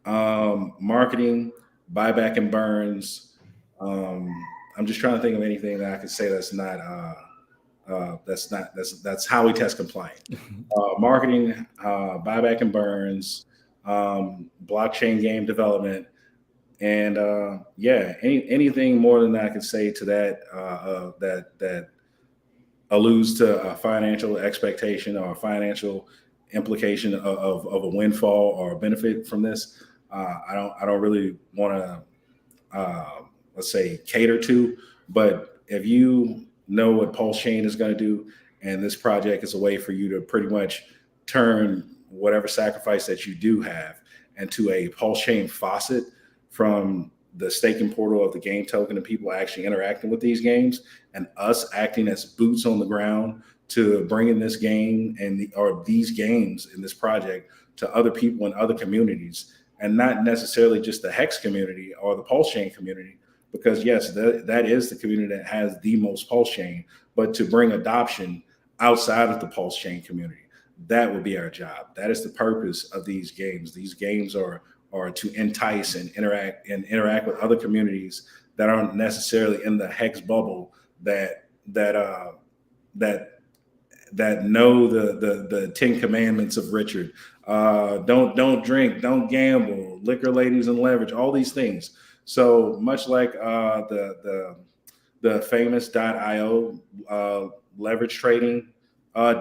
D: marketing, buyback and burns. I'm just trying to think of anything that I could say that's how we test compliant. Marketing, buyback and burns, blockchain game development, and anything more than that I can say to that that alludes to a financial expectation or a financial implication of a windfall or a benefit from this. I don't really want to let's say cater to, but if you know what Pulse Chain is going to do, and this project is a way for you to pretty much turn whatever sacrifice that you do have into a Pulse Chain faucet from the staking portal of the game token and people actually interacting with these games, and us acting as boots on the ground to bringing this game or these games in this project to other people in other communities, and not necessarily just the Hex community or the Pulse Chain community, because yes, that is the community that has the most Pulse Chain, but to bring adoption outside of the Pulse Chain community, that would be our job. That is the purpose of these games. These games are to entice and interact with other communities that aren't necessarily in the Hex bubble that that know the 10 commandments of Richard. Don't drink, don't gamble, liquor, ladies, and leverage, all these things. So much like the famous .io leverage trading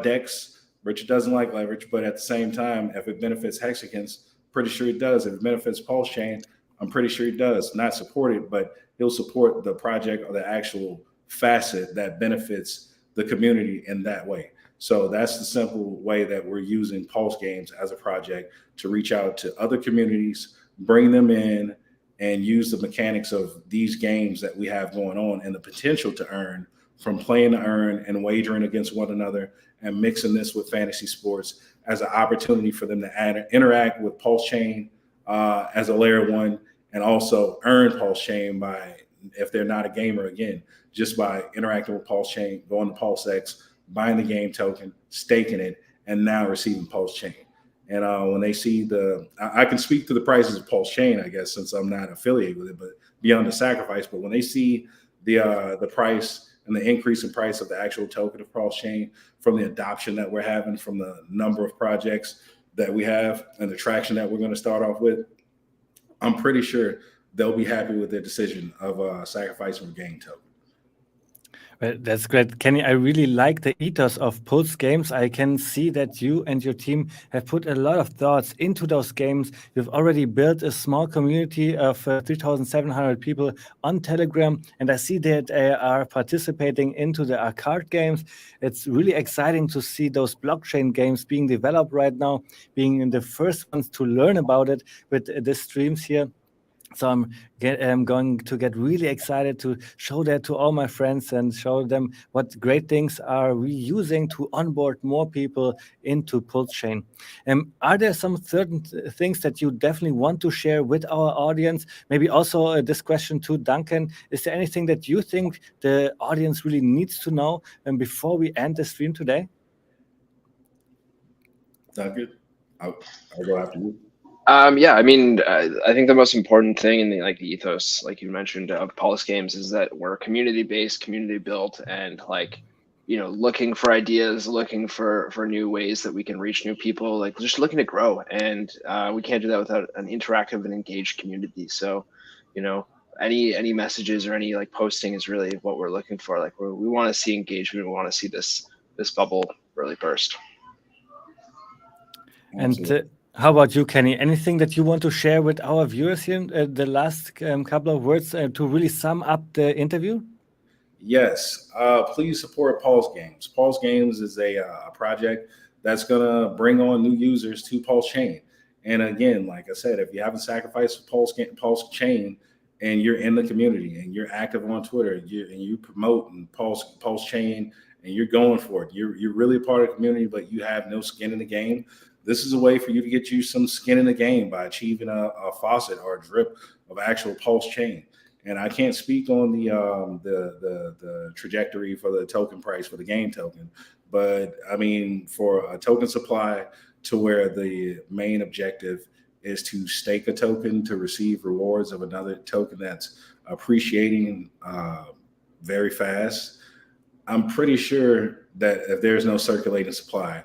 D: decks, Richard doesn't like leverage, but at the same time, if it benefits Hexicans, pretty sure it does. If it benefits Pulse Chain, I'm pretty sure he does. Not support it, but he'll support the project or the actual facet that benefits the community in that way. So that's the simple way that we're using PulseGames as a project to reach out to other communities, bring them in, and use the mechanics of these games that we have going on and the potential to earn from playing to earn and wagering against one another and mixing this with fantasy sports as an opportunity for them to interact with Pulse Chain as a layer one, and also earn Pulse Chain by, if they're not a gamer, again, just by interacting with Pulse Chain, going to PulseX, buying the game token, staking it, and now receiving Pulse Chain. And when they see I can speak to the prices of Pulse Chain, I guess, since I'm not affiliated with it, but beyond the sacrifice. But when they see the price and the increase in price of the actual token of Pulse Chain from the adoption that we're having, from the number of projects that we have and the traction that we're going to start off with, I'm pretty sure they'll be happy with their decision of sacrificing a game token.
C: Well, that's great, Kenny. I really like the ethos of PulseGames. I can see that you and your team have put a lot of thoughts into those games. You've already built a small community of 3,700 people on Telegram, and I see that they are participating into the arcade games. It's really exciting to see those blockchain games being developed right now, being the first ones to learn about it with the streams here. So I'm going to get really excited to show that to all my friends and show them what great things are we using to onboard more people into Pulse Chain. Are there some certain things that you definitely want to share with our audience? Maybe also this question to Duncan. Is there anything that you think the audience really needs to know before we end the stream today?
D: Duncan, I'll go after you.
E: Yeah, I mean, I think the most important thing in the ethos, like you mentioned, of PulseGames is that we're community-based, community-built, and looking for ideas, looking for new ways that we can reach new people, like just looking to grow. And we can't do that without an interactive and engaged community. So, any messages or any posting is really what we're looking for. Like we want to see engagement. We want to see this bubble really burst.
C: And how about you, Kenny? Anything that you want to share with our viewers here? The last couple of words to really sum up the interview?
D: Yes. Please support PulseGames. PulseGames is a project that's going to bring on new users to Pulse Chain. And again, like I said, if you haven't sacrificed Pulse Chain and you're in the community and you're active on Twitter and you promote Pulse Chain and you're going for it, you're really a part of the community, but you have no skin in the game. This is a way for you to get you some skin in the game by achieving a faucet or a drip of actual Pulse Chain. And I can't speak on the trajectory for the token price for the game token, but I mean, for a token supply to where the main objective is to stake a token to receive rewards of another token that's appreciating very fast, I'm pretty sure that if there's no circulating supply,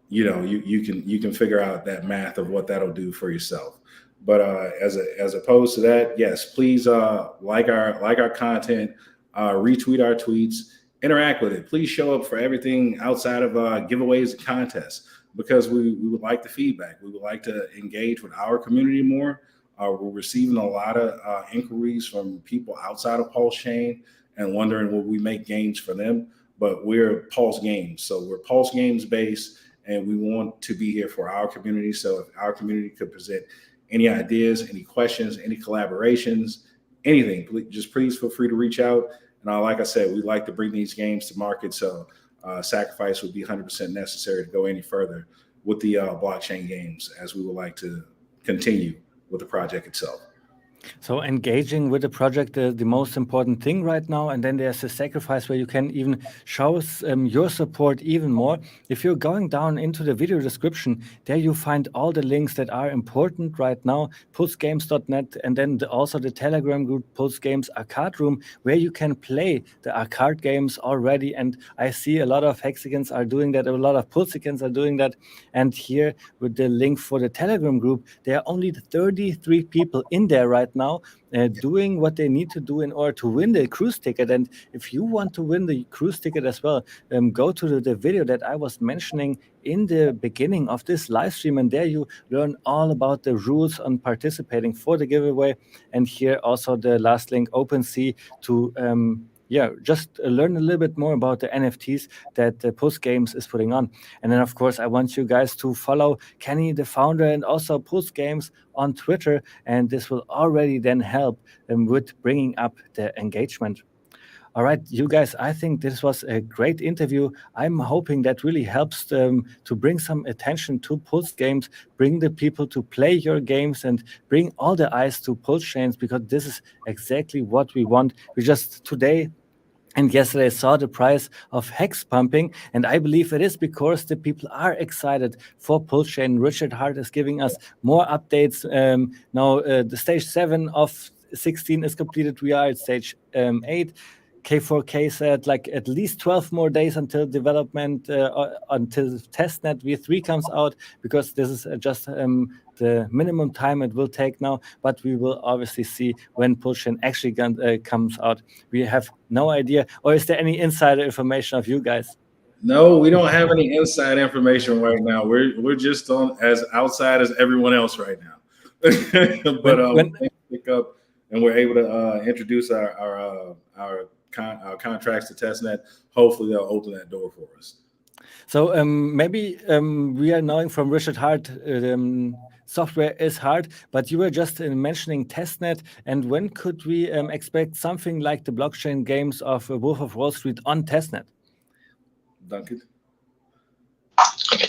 D: you can figure out that math of what that'll do for yourself. But as opposed to that, yes, please like our content, retweet our tweets, interact with it. Please show up for everything outside of giveaways and contests, because we would like the feedback. We would like to engage with our community more. We're receiving a lot of inquiries from people outside of Pulse Chain and wondering will we make games for them. But we're PulseGames, so we're PulseGames based, and we want to be here for our community. So if our community could present any ideas, any questions, any collaborations, anything, please feel free to reach out. And like I said, we'd like to bring these games to market. So sacrifice would be 100% necessary to go any further with the blockchain games, as we would like to continue with the project itself.
C: So engaging with the project is the most important thing right now, and then there's a sacrifice where you can even show your support even more. If you're going down into the video description, there you find all the links that are important right now, PulseGames.net, and then also the Telegram group PulseGames Arcade Room, where you can play the arcade games already. And I see a lot of Hexicans are doing that, a lot of PulseGames are doing that. And here with the link for the Telegram group, there are only 33 people in there right now doing what they need to do in order to win the cruise ticket. And if you want to win the cruise ticket as well, go to the video that I was mentioning in the beginning of this live stream, and there you learn all about the rules on participating for the giveaway. And here also the last link, OpenSea, to just learn a little bit more about the NFTs that PulseGames is putting on. And then, of course, I want you guys to follow Kenny, the founder, and also PulseGames on Twitter. And this will already then help with bringing up the engagement. All right, you guys, I think this was a great interview. I'm hoping that really helps to bring some attention to PulseGames, bring the people to play your games, and bring all the eyes to PulseChains, because this is exactly what we want. We just today and yesterday saw the price of hex pumping, and I believe it is because the people are excited for PulseChain. Richard Hart is giving us more updates. Now the stage 7 of 16 is completed. We are at stage 8. K4K said like at least 12 more days until development, until testnet V3 comes out, because this is just the minimum time it will take now. But we will obviously see when PulseChain actually comes out. We have no idea. Or is there any insider information of you guys?
D: No, we don't have any inside information right now. We're just on as outside as everyone else right now. But when we pick up and we're able to introduce our contracts to testnet, hopefully they'll open that door for us.
C: So maybe we are knowing from Richard Hart, software is hard, but you were just mentioning testnet. And when could we expect something like the blockchain games of Wolf of Wall Street on testnet?
D: Duncan?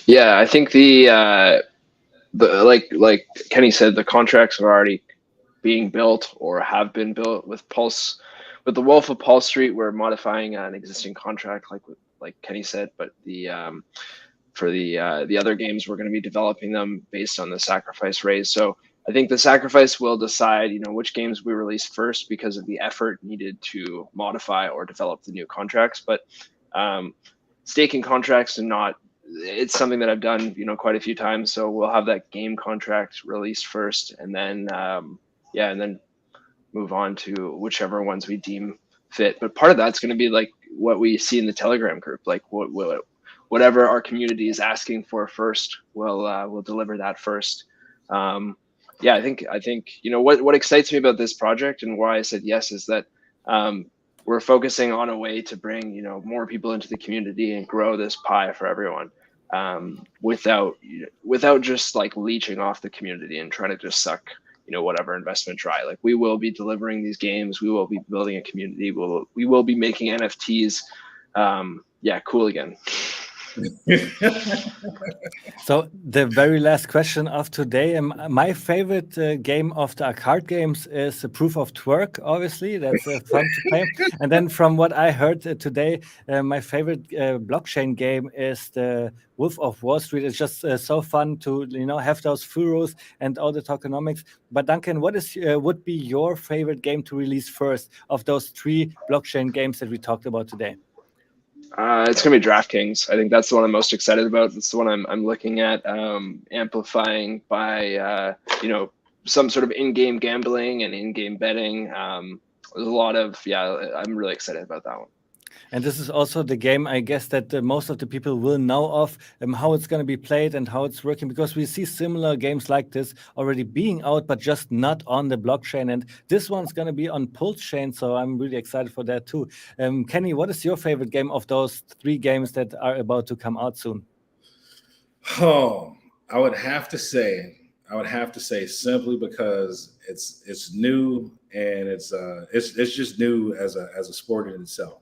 E: Yeah, I think the like Kenny said, the contracts are already being built or have been built with Pulse. With the Wolf of Wall Street, we're modifying an existing contract, like Kenny said, but for the other games, we're going to be developing them based on the sacrifice raise. So I think the sacrifice will decide, which games we release first because of the effort needed to modify or develop the new contracts. But staking contracts it's something that I've done, quite a few times. So we'll have that game contract released first, and then and then move on to whichever ones we deem fit. But part of that's going to be like what we see in the Telegram group, like whatever our community is asking for first, we'll deliver that first. I think what excites me about this project and why I said yes is that we're focusing on a way to bring more people into the community and grow this pie for everyone, without just like leeching off the community and trying to just suck whatever investment dry. Like, we will be delivering these games, we will be building a community, we will be making NFTs. Cool again.
C: So the very last question of today, my favorite game of the arcade games is Proof of Twerk. Obviously, that's fun to play. And then from what I heard today, my favorite blockchain game is the Wolf of Wall Street. It's just so fun to have those furrows and all the tokenomics. But Duncan, what would be your favorite game to release first of those 3 blockchain games that we talked about today?
E: It's gonna be DraftKings. I think that's the one I'm most excited about. It's the one I'm looking at amplifying by some sort of in-game gambling and in-game betting. There's a lot of I'm really excited about that one.
C: And this is also the game, I guess, that most of the people will know of, how it's going to be played and how it's working, because we see similar games like this already being out, but just not on the blockchain. And this one's going to be on PulseChain, so I'm really excited for that too. Kenny, what is your favorite game of those 3 games that are about to come out soon?
D: Oh, I would have to say simply because it's new, and it's just new as a sport in itself.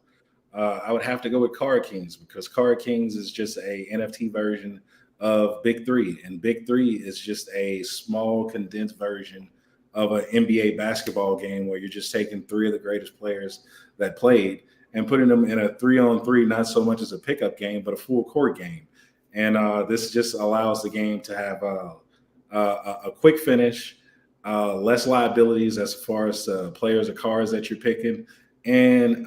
D: I would have to go with Card Kings, because Card Kings is just a NFT version of Big 3, and Big 3 is just a small condensed version of an NBA basketball game where you're just taking 3 of the greatest players that played and putting them in a 3-on-3, not so much as a pickup game, but a full court game. And this just allows the game to have a quick finish, less liabilities as far as players or cards that you're picking, and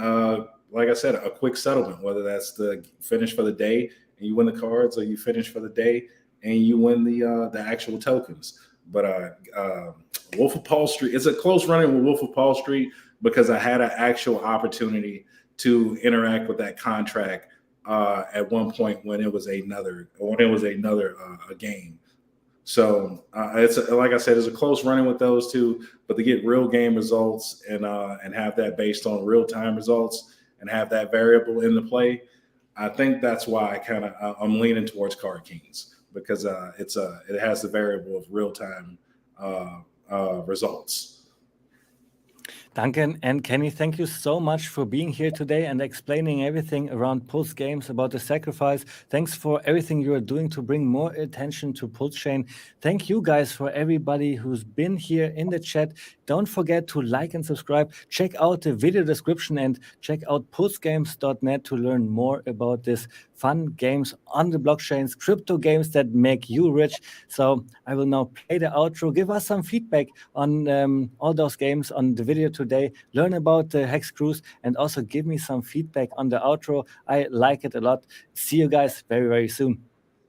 D: like I said, a quick settlement, whether that's the finish for the day and you win the cards, or you finish for the day and you win the actual tokens. But Wolf of Paul Street, it's a close running with Wolf of Paul Street because I had an actual opportunity to interact with that contract at one point when it was another game. So it's like I said, it's a close running with those two, but to get real game results and have that based on real time results and have that variable in the play, I think that's why I'm leaning towards Card Kings, because it has the variable of real time results.
C: Duncan and Kenny, thank you so much for being here today and explaining everything around PulseGames, about the sacrifice. Thanks for everything you are doing to bring more attention to PulseChain. Thank you guys for everybody who's been here in the chat. Don't forget to like and subscribe. Check out the video description and check out pulsegames.net to learn more about this fun games on the blockchains, crypto games that make you rich. So I will now play the outro. Give us some feedback on all those games on the video today. Learn about the Hex Cruise and also give me some feedback on the outro. I like it a lot. See you guys very, very soon.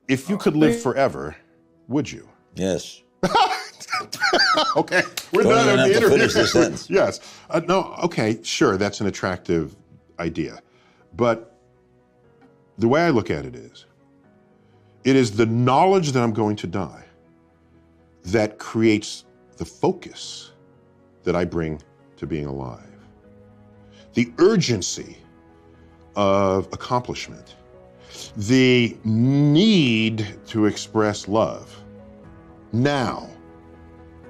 A: If you could live forever, would you?
B: Yes.
A: Okay, we're
B: Don't
A: done
B: even
A: with the
B: have to
A: interview.
B: finish the sentence.
A: Yes. No, okay, sure, that's an attractive idea. But the way I look at it is the knowledge that I'm going to die that creates the focus that I bring to being alive. The urgency of accomplishment, the need to express love now,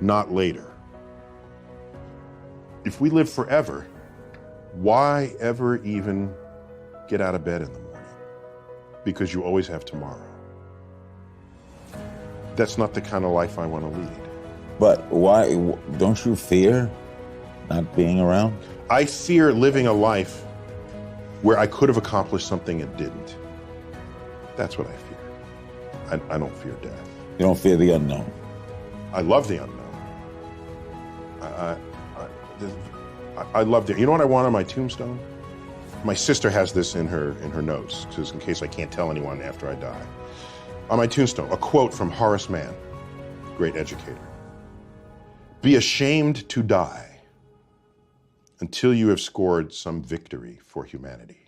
A: not later. If we live forever, why ever even get out of bed in the morning? Because you always have tomorrow. That's not the kind of life I want to lead.
B: But why, don't you fear not being around?
A: I fear living a life where I could have accomplished something and didn't. That's what I fear. I don't fear death.
B: You don't fear the unknown?
A: I love the unknown. I love the, you know what I want on my tombstone? My sister has this in her notes, because in case I can't tell anyone after I die. On my tombstone, a quote from Horace Mann, great educator. Be ashamed to die until you have scored some victory for humanity.